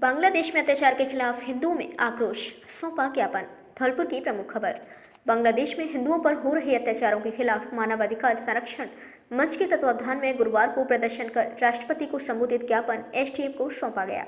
बांग्लादेश में अत्याचार के खिलाफ हिंदुओं में आक्रोश, सौंपा ज्ञापन। धौलपुर की प्रमुख खबर। बांग्लादेश में हिंदुओं पर हो रहे अत्याचारों के खिलाफ मानवाधिकार संरक्षण मंच के तत्वावधान में गुरुवार को प्रदर्शन कर राष्ट्रपति को संबोधित ज्ञापन एसडीएम को सौंपा गया।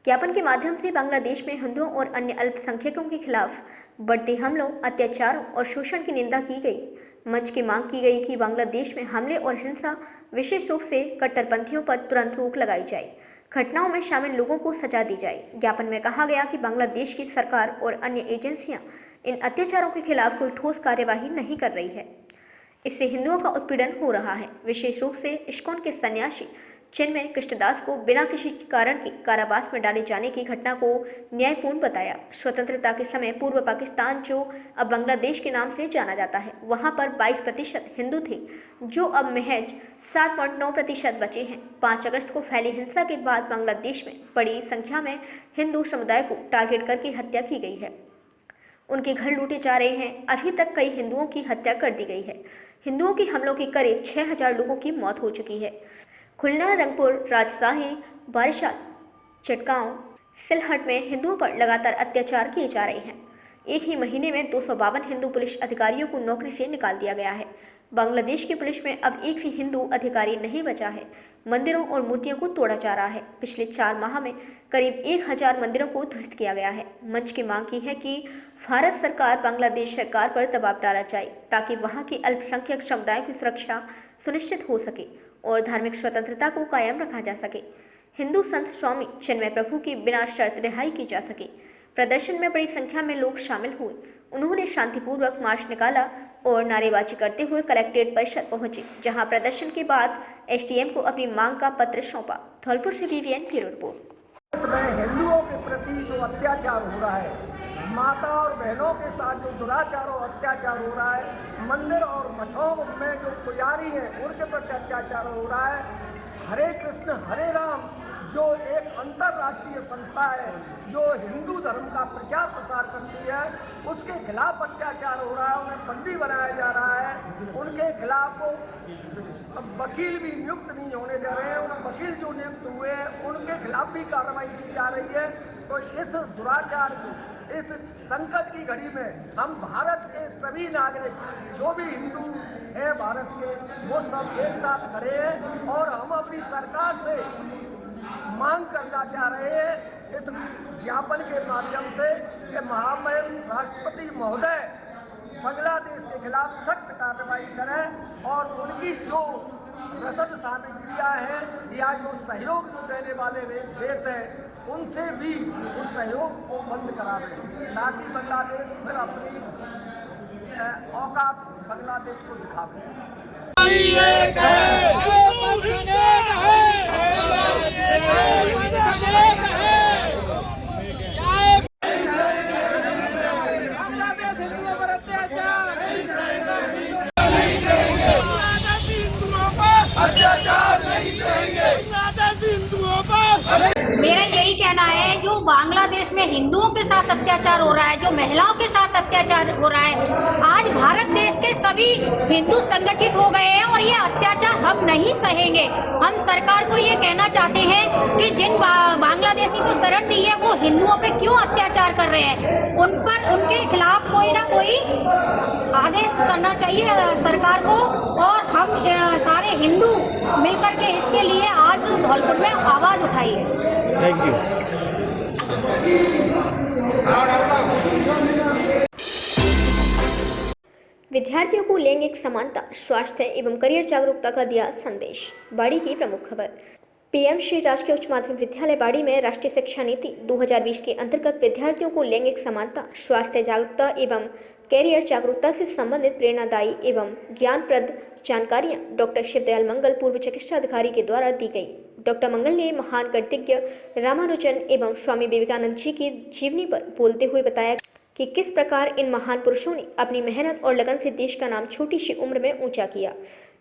ज्ञापन के माध्यम से बांग्लादेश में हिंदुओं और अन्य अल्पसंख्यकों के खिलाफ बढ़ते हमलों, अत्याचारों और शोषण की निंदा की गई। मंच की मांग की गई कि बांग्लादेश में हमले और हिंसा, विशेष रूप से कट्टरपंथियों पर तुरंत रोक लगाई जाए, घटनाओं में शामिल लोगों को सजा दी जाए। ज्ञापन में कहा गया कि बांग्लादेश की सरकार और अन्य एजेंसियां इन अत्याचारों के खिलाफ कोई ठोस कार्यवाही नहीं कर रही है। इससे हिंदुओं का उत्पीड़न हो रहा है। विशेष रूप से इस्कॉन के सन्यासी चिन्मय कृष्णदास को बिना किसी कारण के कारावास में डाले जाने की घटना को न्यायपूर्ण बताया। स्वतंत्रता के समय पूर्व पाकिस्तान, जो अब बांग्लादेश के नाम से जाना जाता है, वहां पर 22% हिंदू थे, जो अब महज 7.9% बचे हैं। 5 अगस्त को फैली हिंसा के बाद बांग्लादेश में बड़ी संख्या में हिंदू समुदाय को टारगेट करके हत्या की गई है। उनके घर लूटे जा रहे हैं। अभी तक कई हिंदुओं की हत्या कर दी गई है। हिंदुओं के हमलों की करीब 6000 लोगों की मौत हो चुकी है। खुलना, रंगपुर, राजशाही, बारिशाल, चटगांव, सिलहट में हिंदुओं पर लगातार अत्याचार किए जा रहे हैं। एक ही महीने में 252 हिंदू पुलिस अधिकारियों को नौकरी से निकाल दिया गया है। बांग्लादेश की पुलिस में अब एक भी हिंदू अधिकारी नहीं बचा है। मंदिरों और मूर्तियों को तोड़ा जा रहा है। पिछले 4 माह में करीब 1000 मंदिरों को ध्वस्त किया गया है। मंच की मांग की है कि भारत सरकार बांग्लादेश सरकार पर दबाव डाला जाए ताकि वहां के अल्पसंख्यक समुदाय की सुरक्षा सुनिश्चित हो सके और धार्मिक स्वतंत्रता को कायम रखा जा सके। हिंदू संत स्वामी चिन्मय प्रभु की बिना शर्त रिहाई की जा सके। प्रदर्शन में बड़ी संख्या में लोग शामिल हुए। उन्होंने शांतिपूर्वक मार्च निकाला और नारेबाजी करते हुए कलेक्ट्रेट परिसर पहुंचे, जहां प्रदर्शन के बाद एसडीएम को अपनी मांग का पत्र सौंपा। धौलपुर से बीवीएन ब्यूरो रिपोर्ट। इसमें हिंदुओं के प्रति जो अत्याचार हो रहा है, माता और बहनों के साथ जो दुराचार और अत्याचार हो रहा है, मंदिर और मठों में जो पुजारी हैं उनके प्रति अत्याचार हो रहा है। हरे कृष्ण हरे राम जो एक अंतर्राष्ट्रीय संस्था है जो हिंदू धर्म का प्रचार प्रसार करती है, उसके खिलाफ अत्याचार हो रहा है। उन्हें बंदी बनाया जा रहा है। उनके खिलाफ वकील भी नियुक्त नहीं होने दे रहे हैं। उन वकील जो नियुक्त हुए हैं उनके खिलाफ भी कार्रवाई की जा रही है। तो इस दुराचार इस संकट की घड़ी में हम भारत के सभी नागरिक जो भी हिंदू हैं भारत के, वो सब एक साथ खड़े हैं और हम अपनी सरकार से मांग करना चाह रहे हैं इस ज्ञापन के माध्यम से कि महामहिम राष्ट्रपति महोदय बांग्लादेश के खिलाफ सख्त कार्रवाई करें और उनकी जो रसद सामग्रियाँ हैं या जो सहयोग देने वाले देश हैं उनसे भी उस सहयोग को बंद करा दें ताकि बांग्लादेश फिर अपनी औकात बांग्लादेश को दिखावे। मेरा यही कहना है, जो बांग्लादेश में हिंदुओं के साथ अत्याचार हो रहा है, जो महिलाओं के साथ अत्याचार हो रहा है, आज भारत देश के सभी हिंदू संगठित हो गए हैं और ये अत्याचार हम नहीं सहेंगे। हम सरकार को ये कहना चाहते हैं कि जिन बांग्लादेशी को शरण दी है वो हिंदुओं पे क्यों अत्याचार कर रहे हैं, उन पर उनके खिलाफ कोई ना कोई आदेश करना चाहिए सरकार को। और हम सारे हिंदू मिलकर के इसके लिए आज धौलपुर में आवाज उठाई है। Thank you. विद्यार्थियों को लैंगिक समानता, स्वास्थ्य एवं करियर जागरूकता का दिया संदेश। बाड़ी की प्रमुख खबर। पीएम श्री राजकीय उच्च माध्यमिक विद्यालय बाड़ी में राष्ट्रीय शिक्षा नीति 2020 के अंतर्गत विद्यार्थियों को लैंगिक समानता, स्वास्थ्य जागरूकता एवं कैरियर जागरूकता से संबंधित प्रेरणादायी एवं ज्ञानप्रद जानकारियां डॉक्टर शिवदयाल मंगल, पूर्व चिकित्सा अधिकारी के द्वारा दी गई। डॉक्टर मंगल ने महान गणितज्ञ रामानुजन एवं स्वामी विवेकानंद जी की जीवनी पर बोलते हुए बताया कि किस प्रकार इन महान पुरुषों ने अपनी मेहनत और लगन से देश का नाम छोटी सी उम्र में ऊंचा किया।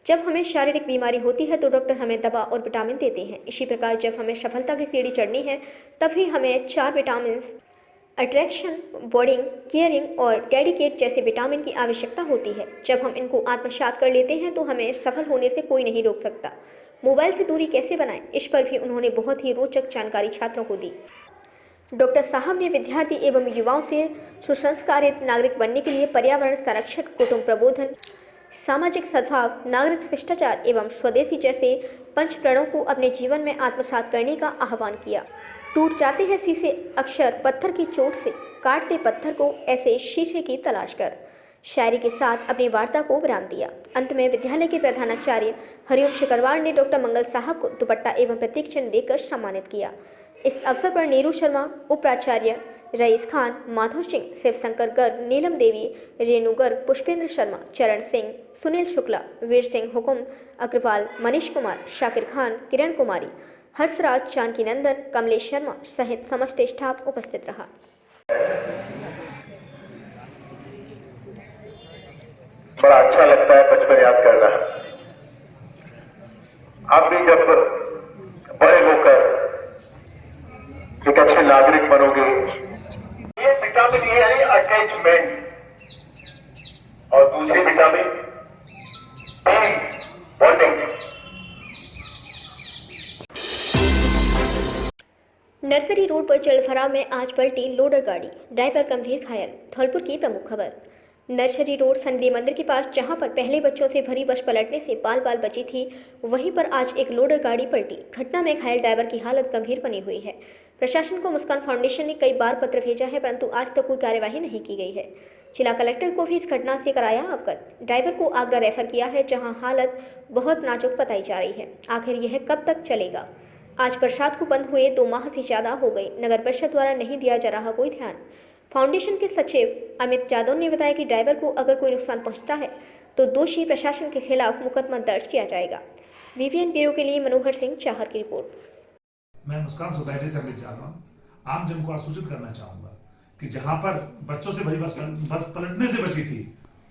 जब हमें शारीरिक बीमारी होती है तो डॉक्टर हमें दवा और विटामिन देते हैं। इसी प्रकार जब हमें सफलता की सीढ़ी चढ़नी है तभी हमें 4 विटामिन अट्रैक्शन, बॉन्डिंग, केयरिंग और डेडिकेट जैसे विटामिन की आवश्यकता होती है। जब हम इनको आत्मसात कर लेते हैं तो हमें सफल होने से कोई नहीं रोक सकता। मोबाइल से दूरी कैसे बनाएं, इस पर भी उन्होंने बहुत ही रोचक जानकारी छात्रों को दी। डॉक्टर साहब ने विद्यार्थी एवं युवाओं से सुसंस्कारित नागरिक बनने के लिए पर्यावरण संरक्षण, कुटुंब प्रबोधन, सामाजिक सद्भाव, नागरिक शिष्टाचार एवं स्वदेशी जैसे पंच प्रणों को अपने जीवन में आत्मसात करने का आह्वान किया। टूट जाते हैं शीशे अक्षर पत्थर की चोट से, काटते पत्थर को ऐसे शीशे की तलाश कर। शायरी के साथ अपनी वार्ता को विराम दिया। अंत में विद्यालय के प्रधानाचार्य हरिओम शिकरवार ने डॉक्टर मंगल साहब को दुपट्टा एवं प्रतीक चिन्ह देकर सम्मानित किया। इस अवसर पर नीरू शर्मा, उपाचार्य रईस खान, माधव सिंह, शिवशंकर गर्ग, नीलम देवी, रेणु गर्ग, पुष्पेंद्र शर्मा, चरण सिंह, सुनील शुक्ला, वीर सिंह हुकुम अग्रवाल, मनीष कुमार, शाकिर खान, किरण कुमारी, हर्षराज, जानकी नंदन, कमलेश शर्मा सहित समस्त स्टाफ उपस्थित रहा। बड़ा अच्छा लगता है बचपन याद करना। आप भी जब बड़े होकर एक अच्छे नागरिक बनोगे, ये विटामिन ए है अटैचमेंट, और दूसरी vitamin B bonding. Nursery road पर जलभराव में आज पलटी लोडर गाड़ी, ड्राइवर गंभीर घायल। धौलपुर की प्रमुख खबर। नर्सरी रोड सन्निधि मंदिर के पास जहां पर पहले बच्चों से भरी बस पलटने से बाल बाल बची थी, वहीं पर आज एक लोडर गाड़ी पलटी। घटना में घायल ड्राइवर की हालत गंभीर बनी हुई है। प्रशासन को मुस्कान फाउंडेशन ने कई बार पत्र भेजा है, परंतु आज तक कोई कार्यवाही नहीं की गई है। जिला कलेक्टर को भी इस घटना से कराया अवगत। ड्राइवर को आगरा रेफर किया है, जहाँ हालत बहुत नाजुक बताई जा रही है। आखिर यह कब तक चलेगा? आज बरसात को बंद हुए 2 माह से ज़्यादा हो गई, नगर परिषद द्वारा नहीं दिया जा रहा कोई ध्यान। फाउंडेशन के सचिव अमित यादव ने बताया कि ड्राइवर को अगर कोई नुकसान पहुंचता है तो दोषी प्रशासन के खिलाफ मुकदमा दर्ज किया जाएगा। वीवीएन ब्यूरो के लिए मनोहर सिंह चाहर की रिपोर्ट। मैं मुस्कान सोसाइटी से अमित यादव आम जन को सूचित करना चाहूँगा कि जहाँ पर बच्चों से भरी बस पलटने से बची थी,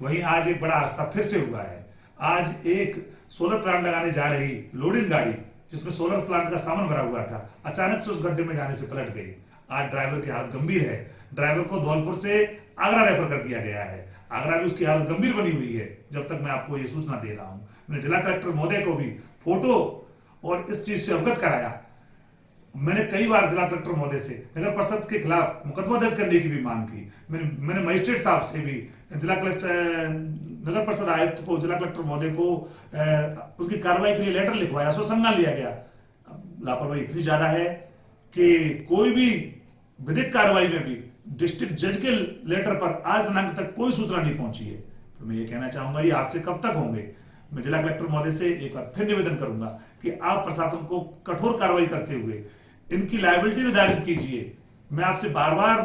वहीं आज एक बड़ा हादसा फिर से हुआ है। आज एक सोलर प्लांट लगाने जा रही लोडिंग गाड़ी, जिसमें सोलर प्लांट का सामान भरा हुआ था, अचानक से उस गड्ढे में जाने से पलट गई। आज ड्राइवर की हालत गंभीर है। ड्राइवर को धौलपुर से आगरा रेफर कर दिया गया है। आगरा में उसकी हालत गंभीर बनी हुई है। जब तक मैं आपको ये सूचना दे रहा हूँ, मैंने जिला कलेक्टर महोदय को भी फोटो और इस चीज से अवगत कराया। मैंने कई बार जिला कलेक्टर महोदय से नगर परिषद के खिलाफ मुकदमा दर्ज करने की भी मांग की। मैंने मजिस्ट्रेट साहब से भी, जिला कलेक्टर, नगर परिषद आयुक्त को, जिला कलेक्टर महोदय को उसकी कार्रवाई के लिए लेटर लिखवाया, संज्ञान लिया गया। लापरवाही इतनी ज्यादा है कि कोई भी विधिक कार्रवाई में भी डिस्ट्रिक्ट जज के लेटर पर आज दिनांक तक कोई सूचना नहीं पहुंची है। तो मैं ये कहना चाहूंगा, ये हादसे कब तक होंगे? मैं जिला कलेक्टर महोदय से एक बार फिर निवेदन करूंगा कि आप प्रशासन को कठोर कार्रवाई करते हुए इनकी लायबिलिटी निर्धारित कीजिए। मैं आपसे बार बार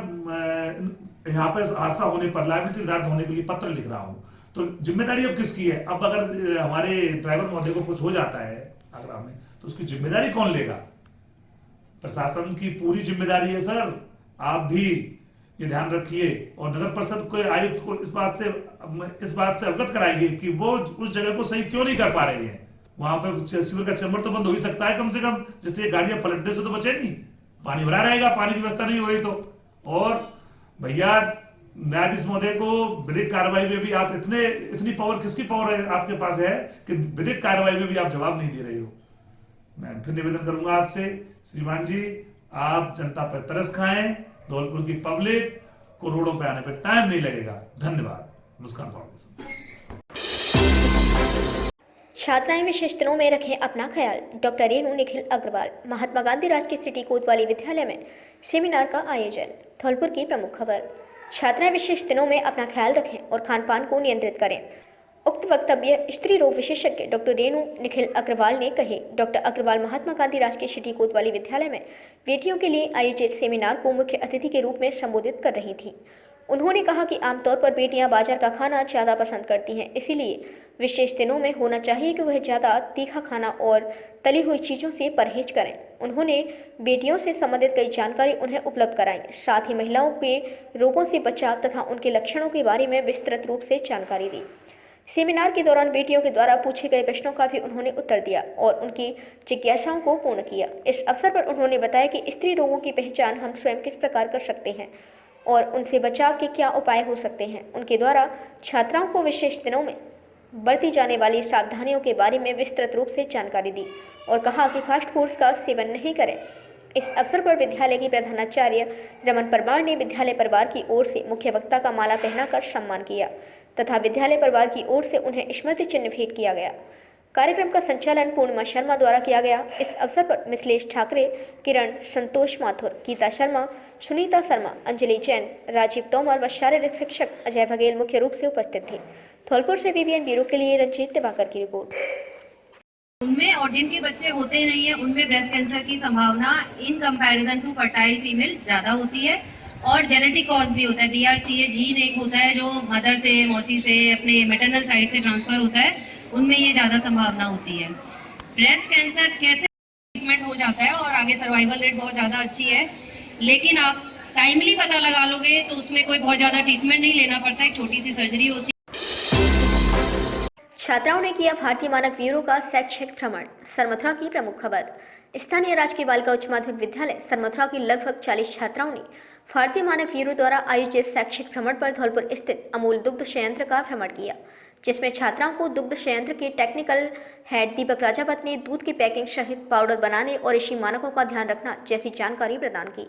यहाँ पर हादसा होने पर लायबिलिटी निर्धारित होने के लिए पत्र लिख रहा हूँ। तो जिम्मेदारी अब किसकी है? अब अगर हमारे ड्राइवर महोदय को कुछ हो जाता है आगरा में, तो उसकी जिम्मेदारी कौन लेगा? प्रशासन की पूरी जिम्मेदारी है सर। आप भी ये ध्यान रखिए और नगर परिषद को, आयुक्त को इस बात से अवगत कराइए कि वो उस जगह को सही क्यों नहीं कर पा रहे हैं। वहां पर सीवर का चैम्बर तो बंद हो ही सकता है कम से कम, जिससे गाड़ियां पलटने से तो बचेगी। पानी भरा रहेगा, पानी की व्यवस्था नहीं हो रही तो। और भैया न्यायाधीश महोदय को विधिक कार्रवाई में भी आप इतनी पावर, किसकी पावर आपके पास है कि विधिक कार्रवाई में भी आप जवाब नहीं दे रहे हो? मैं फिर निवेदन करूंगा आपसे, श्रीमान जी, आप जनता पर तरस खाएं। धौलपुर की पब्लिक को रोडों पे आने पे टाइम नहीं लगेगा। धन्यवाद। मुस्कान फाउंडेशन। छात्राएं विशेष दिनों में रखें अपना ख्याल। डॉक्टर रेणु निखिल अग्रवाल। महात्मा गांधी राजकीय सिटी कोतवाली विद्यालय में सेमिनार का आयोजन। धौलपुर की प्रमुख खबर। छात्राएं विशेष दिनों में अपना ख्याल रखें और खान पान को नियंत्रित करें। उक्त वक्तव्य स्त्री रोग विशेषज्ञ डॉक्टर रेणु निखिल अग्रवाल ने कहे। डॉक्टर अग्रवाल महात्मा गांधी राजकीय सिटी कोतवाली विद्यालय में बेटियों के लिए आयोजित सेमिनार को मुख्य अतिथि के रूप में संबोधित कर रही थी। उन्होंने कहा कि आमतौर पर बेटियां बाजार का खाना ज़्यादा पसंद करती हैं, इसीलिए विशेष दिनों में होना चाहिए कि वह ज़्यादा तीखा खाना और तली हुई चीज़ों से परहेज करें। उन्होंने बेटियों से संबंधित कई जानकारी उन्हें उपलब्ध कराई, साथ ही महिलाओं के रोगों से बचाव तथा उनके लक्षणों के बारे में विस्तृत रूप से जानकारी दी। सेमिनार के दौरान बेटियों के द्वारा पूछे गए प्रश्नों का भी उन्होंने उत्तर दिया और उनकी जिज्ञासाओं को पूर्ण किया। इस अवसर पर उन्होंने बताया कि स्त्री रोगों की पहचान हम स्वयं किस प्रकार कर सकते हैं और उनसे बचाव के क्या उपाय हो सकते हैं। उनके द्वारा छात्राओं को विशेष दिनों में बरती जाने वाली सावधानियों के बारे में विस्तृत रूप से जानकारी दी और कहा कि फास्ट फूड्स का सेवन नहीं करें। इस अवसर पर विद्यालय की प्रधानाचार्य रमन परमार ने विद्यालय परिवार की ओर से मुख्य वक्ता का माला पहनाकर सम्मान किया तथा विद्यालय परिवार की ओर से उन्हें स्मृति चिन्ह भेंट किया गया। कार्यक्रम का संचालन पूर्णिमा शर्मा द्वारा किया गया। इस अवसर पर मिथिलेश ठाकरे, किरण, संतोष माथुर, गीता शर्मा, सुनीता शर्मा, अंजलि जैन, राजीव तोमर व शारीरिक शिक्षक अजय बघेल मुख्य रूप से उपस्थित थे। धौलपुर से बीबीएन ब्यूरो के लिए रंजीत दिवाकर की रिपोर्ट। उनमें और जिनके बच्चे होते नहीं है उनमें ब्रेस्ट कैंसर की संभावना in comparison to fertile female ज्यादा होती है और जेनेटिक कॉज भी होता है। BRCA जीन एक होता है जो मदर से, मौसी से, अपने मैटरनल साइड से ट्रांसफर होता है, उनमें ये ज्यादा संभावना होती है। ब्रेस्ट कैंसर कैसे ट्रीटमेंट हो जाता है और आगे सर्वाइवल रेट बहुत ज्यादा अच्छी है, लेकिन आप टाइमली पता लगा लोगे तो उसमें कोई बहुत ज्यादा ट्रीटमेंट नहीं लेना पड़ता, एक छोटी सी सर्जरी होती है। छात्राओं ने किया भारतीय मानक ब्यूरो का शैक्षिक भ्रमण। सरमथुरा की प्रमुख खबर। स्थानीय राजकीय बालिका उच्च माध्यमिक विद्यालय सरमथुरा की लगभग 40 छात्राओं ने भारतीय मानक ब्यूरो द्वारा आयोजित शैक्षिक भ्रमण पर धौलपुर स्थित अमूल दुग्ध संयंत्र का भ्रमण किया, जिसमें छात्राओं को दुग्ध संयंत्र के टेक्निकल हेड दीपक राजावत ने दूध की पैकिंग सहित पाउडर बनाने और इसी मानकों का ध्यान रखना जैसी जानकारी प्रदान की।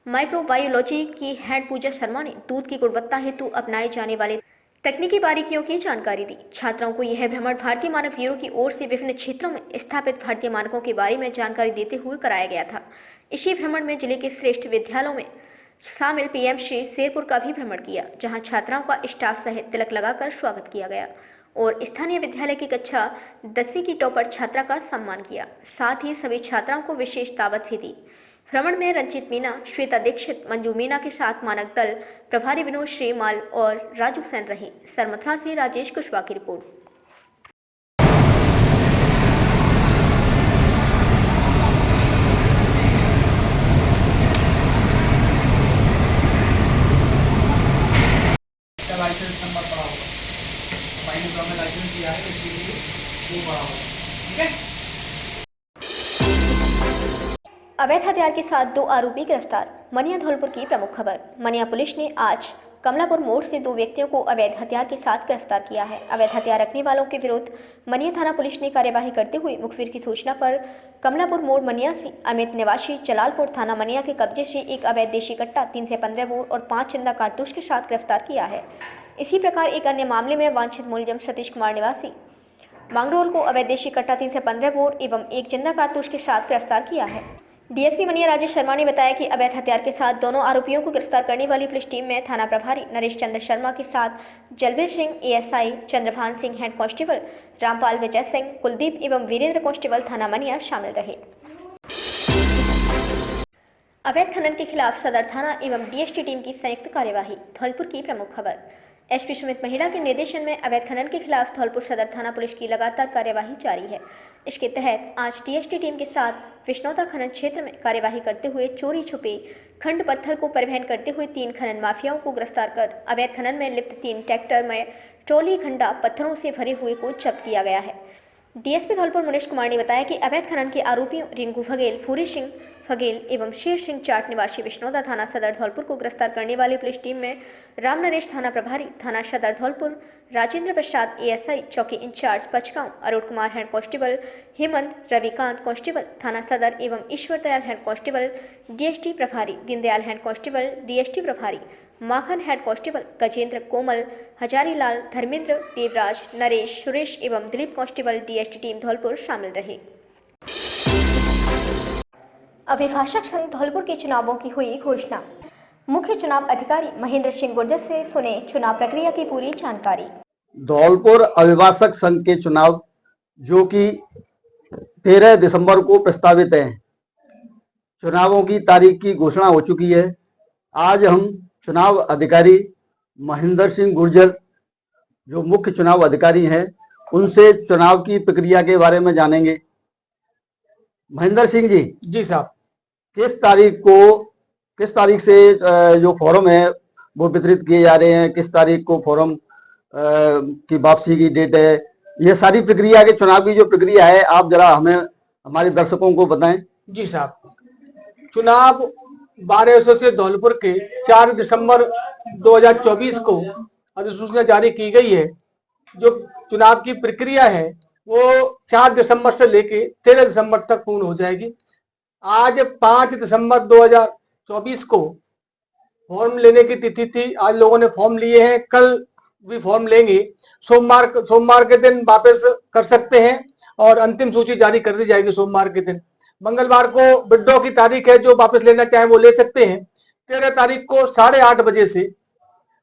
माइक्रोबायोलॉजी की हेड पूजा शर्मा ने दूध की गुणवत्ता हेतु अपनाए जाने वाले तकनीकी बारीकियों की जानकारी दी। छात्राओं को यह भ्रमण भारतीय मानक ब्यूरो की ओर से विभिन्न क्षेत्रों में स्थापित भारतीय मानकों के बारे में जानकारी देते हुए कराया गया था। इसी भ्रमण में जिले के श्रेष्ठ विद्यालयों में शामिल PMC शेरपुर का भी भ्रमण किया, जहां छात्राओं का स्टाफ सहित तिलक लगाकर स्वागत किया गया और स्थानीय विद्यालय की कक्षा 10वीं की टॉपर छात्रा का सम्मान किया। साथ ही सभी छात्राओं को विशेष दावत भी दी। भ्रमण में रंजित मीना, श्वेता दीक्षित, मंजू मीना के साथ मानक दल प्रभारी विनोद श्रीमाल और राजू सेन रहे। सरमथुरा से राजेश कुशवाहा की रिपोर्ट। लाइसेंस नंबर पड़ा होगा, माइनस में लाइसेंस दिया है इसलिए वो पड़ा होगा। ठीक है। अवैध हथियार के साथ 2 आरोपी गिरफ्तार। मनिया धौलपुर की प्रमुख खबर। मनिया पुलिस ने आज कमलापुर मोड़ से 2 व्यक्तियों को अवैध हथियार के साथ गिरफ्तार किया है। अवैध हथियार रखने वालों के विरुद्ध मनिया थाना पुलिस ने कार्यवाही करते हुए मुखबिर की सूचना पर कमलापुर मोड़ मनिया से अमित निवासी जलालपुर थाना मनिया के कब्जे से एक अवैध देशी कट्टा 3 से 15 बोर और 5 जिंदा कारतूस के साथ गिरफ्तार किया है। इसी प्रकार एक अन्य मामले में वांछित मुलजिम सतीश कुमार निवासी मांगरोल को अवैध देशी कट्टा 3 से 15 बोर एवं एक जिंदा कारतूस के साथ गिरफ्तार किया है। डीएसपी मनिया राजेश शर्मा ने बताया कि अवैध हथियार के साथ दोनों आरोपियों को गिरफ्तार करने वाली पुलिस टीम में थाना प्रभारी नरेश चंद्र शर्मा के साथ Jalbir Singh ASI, Chandrabhan Singh head constable, Rampal Vijay Singh, Kuldeep एवं वीरेंद्र कांस्टेबल थाना मनिया शामिल रहे। अवैध खनन के खिलाफ सदर थाना एवं DST टीम की संयुक्त कार्यवाही। धौलपुर की प्रमुख खबर। SP सुमित महिड़ा के निर्देशन में अवैध खनन के खिलाफ धौलपुर सदर थाना पुलिस की लगातार कार्यवाही जारी है। इसके तहत आज DST टीम के साथ विष्णोता खनन क्षेत्र में कार्यवाही करते हुए चोरी छुपे खंड पत्थर को परिवहन करते हुए 3 खनन माफियाओं को गिरफ्तार कर अवैध खनन में लिप्त 3 ट्रैक्टर में ट्रॉली खंडा पत्थरों से भरे हुए को जब्त किया गया है। DSP धौलपुर मुनीश कुमार ने बताया कि अवैध खनन के आरोपियों रिंकू बघेल, फूरी सिंह बघेल एवं शेर सिंह चाट निवासी विष्णोदा थाना सदर धौलपुर को गिरफ्तार करने वाली पुलिस टीम में राम नरेश थाना प्रभारी थाना सदर धौलपुर, राजेंद्र प्रसाद ASI चौकी incharge Pachgaon, Arun Kumar head constable, Hemant, Ravikant constable थाना सदर एवं Ishwar Dayal head constable, DST प्रभारी दीनदयाल हेड कांस्टेबल, DST प्रभारी माखन हेड कांस्टेबल, गजेंद्र, कोमल, हजारीलाल, धर्मेंद्र, देवराज, नरेश, सुरेश एवं Dilip constable DST team Dholpur शामिल रहे। अभिभाषक संघ धौलपुर के चुनावों की हुई घोषणा। मुख्य चुनाव अधिकारी महेंद्र सिंह गुर्जर से सुने चुनाव प्रक्रिया की पूरी जानकारी। धौलपुर अभिभाषक संघ के चुनाव जो कि 13 दिसंबर को प्रस्तावित हैं, चुनावों की तारीख की घोषणा हो चुकी है। आज हम चुनाव अधिकारी महेंद्र सिंह गुर्जर जो मुख्य चुनाव अधिकारी हैं, उनसे चुनाव की प्रक्रिया के बारे में जानेंगे। महेंद्र सिंह जी। जी साहब। किस तारीख से जो फॉर्म है वो वितरित किए जा रहे हैं, किस तारीख को फॉर्म की वापसी की डेट है, ये सारी प्रक्रिया के चुनाव की जो प्रक्रिया है आप जरा हमें हमारे दर्शकों को बताएं। जी साहब, चुनाव 1200 से धौलपुर के 4 दिसंबर 2024 को अधिसूचना जारी की गई है। जो चुनाव की प्रक्रिया है वो 4 दिसंबर से लेके 13 दिसंबर तक पूर्ण हो जाएगी। आज 5 दिसंबर 2024 को फॉर्म लेने की तिथि थी। आज लोगों ने फॉर्म लिए हैं, कल भी फॉर्म लेंगे। सोमवार के दिन वापस कर सकते हैं और अंतिम सूची जारी कर दी जाएगी सोमवार के दिन। मंगलवार को विड्रॉ की तारीख है, जो वापस लेना चाहे वो ले सकते हैं। 13 तारीख को 8:30 बजे से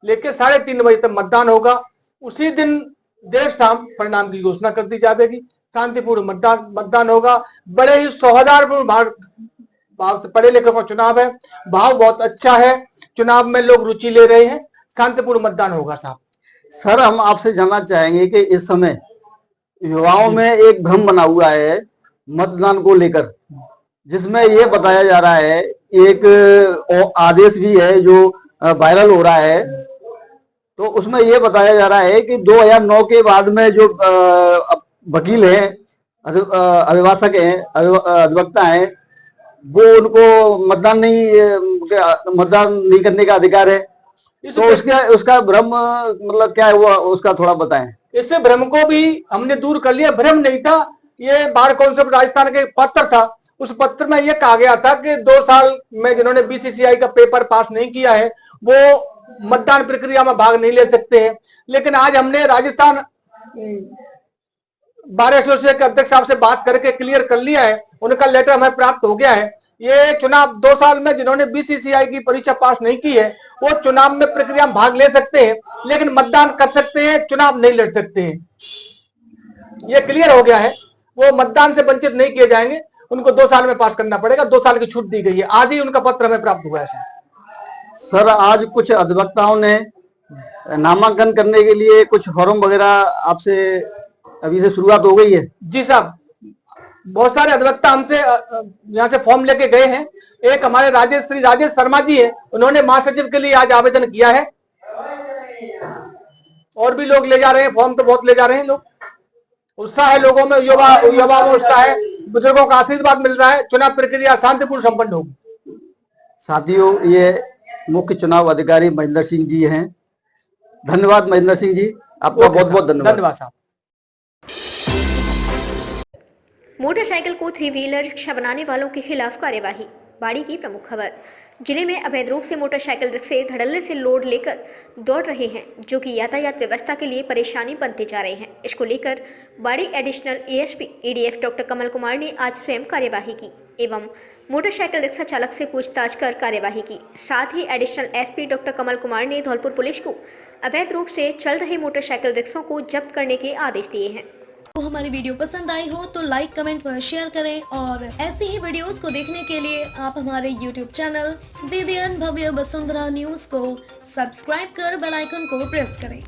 लेकर 3:30 बजे तक मतदान होगा। उसी दिन देर शाम परिणाम की घोषणा कर दी जाएगी। शांतिपूर्ण मतदान होगा। बड़े ही सौहार्दपूर्ण भाव से पढ़े लिखे का चुनाव है। भाव बहुत अच्छा है, चुनाव में लोग रुचि ले रहे हैं। शांतिपूर्ण मतदान होगा साहब। सर, हम आपसे जानना चाहेंगे कि इस समय युवाओं में एक भ्रम बना हुआ है मतदान को लेकर, जिसमें यह बताया जा रहा है, एक आदेश भी है जो वायरल हो रहा है, तो उसमें यह बताया जा रहा है कि 2009 के बाद में जो वकील हैं, अभिभाषक हैं, अधिवक्ता हैं, वो उनको मतदान नहीं करने का अधिकार है। तो उसका भ्रम मतलब क्या है, वो उसका थोड़ा बताएं। इससे भ्रम को भी हमने दूर कर लिया। भ्रम नहीं था, ये बार काउंसिल राजस्थान के पत्र था। उस पत्र में यह कहा गया था कि 2 साल में जिन्होंने बीसीसीआई का पेपर पास नहीं किया है वो मतदान प्रक्रिया में भाग नहीं ले सकते हैं। लेकिन आज हमने राजस्थान बार एसोसिएशन के अध्यक्ष साहब से बात करके क्लियर कर लिया है, उनका लेटर हमें प्राप्त हो गया है। ये चुनाव 2 साल में जिन्होंने बीसीसीआई की परीक्षा पास नहीं की है वो चुनाव में प्रक्रिया में भाग ले सकते हैं, लेकिन मतदान कर सकते हैं, चुनाव नहीं लड़ सकते हैं। ये क्लियर हो गया है। वो मतदान से वंचित नहीं किए जाएंगे, उनको 2 साल में पास करना पड़ेगा। 2 साल की छूट दी गई है। आदि उनका पत्र हमें प्राप्त हुआ है सर। आज कुछ अधिवक्ताओं ने नामांकन करने के लिए कुछ फॉर्म वगैरह आपसे अभी से शुरुआत हो गई है? जी साहब, बहुत सारे अधिवक्ता हमसे यहाँ से फॉर्म लेके गए हैं। एक हमारे श्री राजेश शर्मा जी है, उन्होंने महासचिव के लिए आज आवेदन किया है। और भी लोग ले जा रहे हैं फॉर्म, तो बहुत ले जा रहे हैं लोग। उत्साह है लोगों में, युवा में उत्साह है। बुजुर्गों का आशीर्वाद मिल रहा है। चुनाव प्रक्रिया शांतिपूर्ण संपन्न होगी। साथियों, ये मुख्य चुनाव अधिकारी महेंद्र सिंह जी हैं। धन्यवाद महेंद्र सिंह जी, आपका बहुत बहुत धन्यवाद साहब। मोटरसाइकिल को 3 व्हीलर रिक्शा बनाने वालों के खिलाफ कार्यवाही। बाड़ी की प्रमुख खबर। जिले में अवैध रूप से मोटरसाइकिल रिक्शे धड़ल्ले से लोड लेकर दौड़ रहे हैं, जो कि यातायात व्यवस्था के लिए परेशानी बनते जा रहे हैं। इसको लेकर बाड़ी additional ASP EDF doctor Kamal Kumar ने आज स्वयं कार्यवाही की एवं मोटरसाइकिल रिक्शा चालक से पूछताछ कर कार्यवाही की। साथ ही additional SP doctor Kamal Kumar ने धौलपुर पुलिस को अवैध रूप से चल रहे मोटरसाइकिल रिक्शों को जब्त करने के आदेश दिए हैं। तो हमारी वीडियो पसंद आई हो तो लाइक, कमेंट व शेयर करें और ऐसी ही वीडियोस को देखने के लिए आप हमारे यूट्यूब चैनल BBN भव्य वसुंधरा न्यूज को सब्सक्राइब कर बेल आइकन को प्रेस करें।